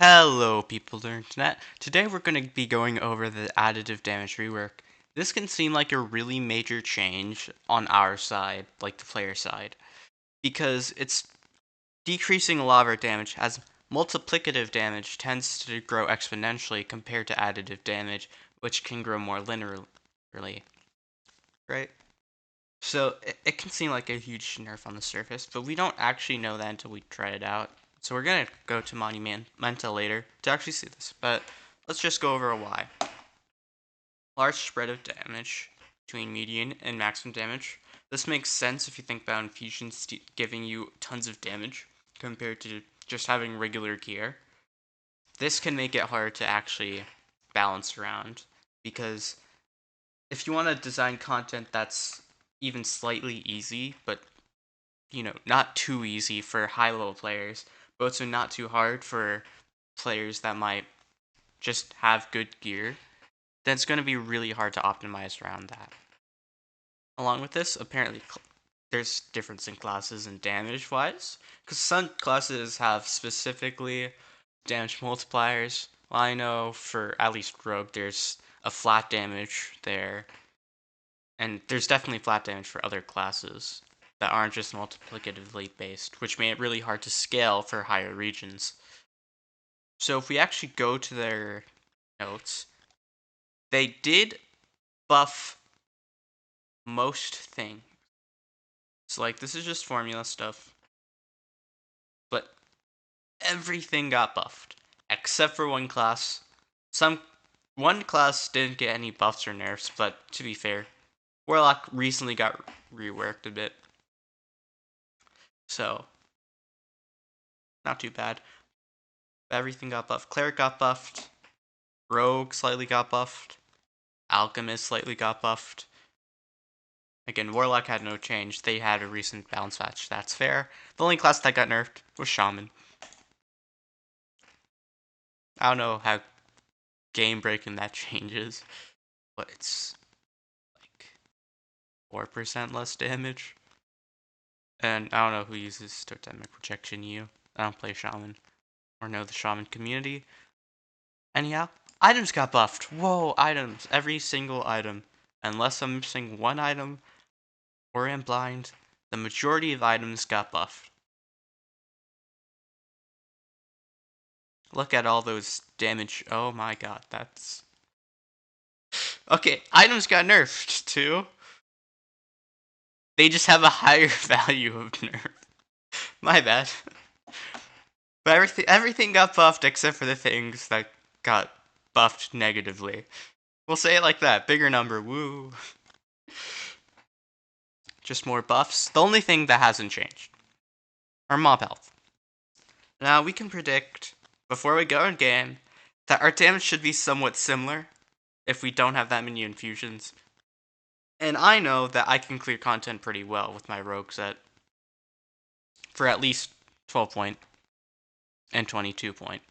Hello people of the internet. Today we're going to be going over the additive damage rework. This can seem like a really major change on our side, like the player side, because it's decreasing a lot of our damage as multiplicative damage tends to grow exponentially compared to additive damage, which can grow more linearly, right? So it can seem like a huge nerf on the surface, but we don't actually know that until we try it out. So we're going to go to Monumenta later to actually see this, but let's just go over a why. Large spread of damage between median and maximum damage. This makes sense if you think about infusions giving you tons of damage compared to just having regular gear. This can make it hard to actually balance around, because if you want to design content that's even slightly easy, but not too easy for high level players, but also not too hard for players that might just have good gear, then it's going to be really hard to optimize around that. Along with this, apparently there's difference in classes and damage wise, because some classes have specifically damage multipliers. Well, I know for at least Rogue, there's a flat damage there, and there's definitely flat damage for other classes that aren't just multiplicatively based, which made it really hard to scale for higher regions. So if we actually go to their notes, they did buff most things. So like this is just formula stuff, but everything got buffed except for one class. One class didn't get any buffs or nerfs, but to be fair, Warlock recently got reworked a bit, so not too bad. Everything got buffed. Cleric got buffed. Rogue slightly got buffed. Alchemist slightly got buffed. Again, Warlock had no change. They had a recent balance patch. That's fair. The only class that got nerfed was Shaman. I don't know how game breaking that changes, but it's like 4% less damage. And I don't know who uses Totemic Protection U. I don't play Shaman or know the Shaman community. Anyhow, items got buffed. Whoa, items. Every single item. Unless I'm missing one item or am blind, the majority of items got buffed. Look at all those damage. Oh my god, that's... Okay, items got nerfed too. They just have a higher value of nerf. My bad. But everything got buffed except for the things that got buffed negatively. We'll say it like that. Bigger number, woo. Just more buffs. The only thing that hasn't changed are mob health. Now we can predict, before we go in game, that our damage should be somewhat similar if we don't have that many infusions. And I know that I can clear content pretty well with my rogue set for at least 12 point and 22 point.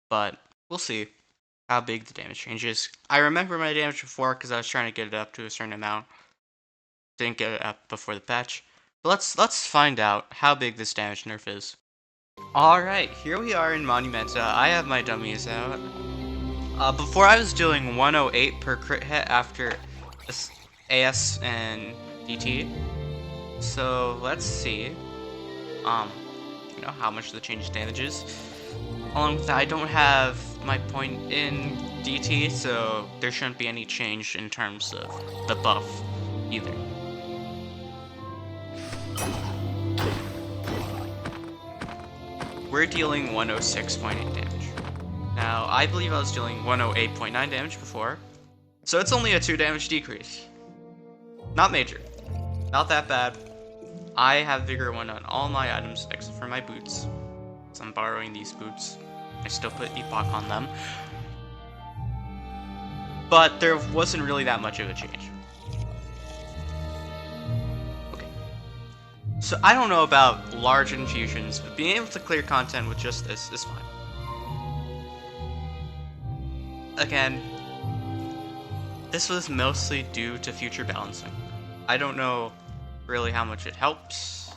But we'll see how big the damage changes. I remember my damage before because I was trying to get it up to a certain amount. Didn't get it up before the patch. But let's find out how big this damage nerf is. Alright, here we are in Monumenta. I have my dummies out. Before I was doing 108 per crit hit after AS and DT. So let's see. How much the change damage is. Along with that, I don't have my point in DT, so there shouldn't be any change in terms of the buff either. We're dealing 106.8 damage. Now, I believe I was dealing 108.9 damage before, so it's only a 2 damage decrease. Not major. Not that bad. I have Vigor 1 on all my items except for my boots. So I'm borrowing these boots. I still put Epoch on them. But there wasn't really that much of a change. Okay. So I don't know about large infusions, but being able to clear content with just this is fine. Again, this was mostly due to future balancing. I don't know really how much it helps.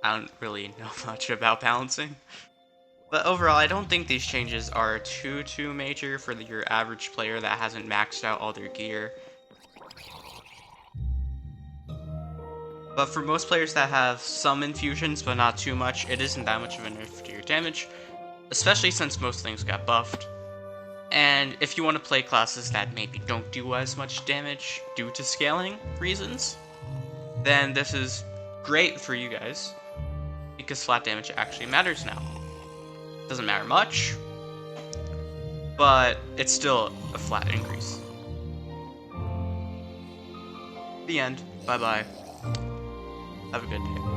I don't really know much about balancing. But overall, I don't think these changes are too major for your average player that hasn't maxed out all their gear. But for most players that have some infusions but not too much, it isn't that much of a nerf to your damage, especially since most things got buffed. And if you want to play classes that maybe don't do as much damage due to scaling reasons, then this is great for you guys, because flat damage actually matters now. Doesn't matter much, but it's still a flat increase. The end. Bye bye. Have a good day.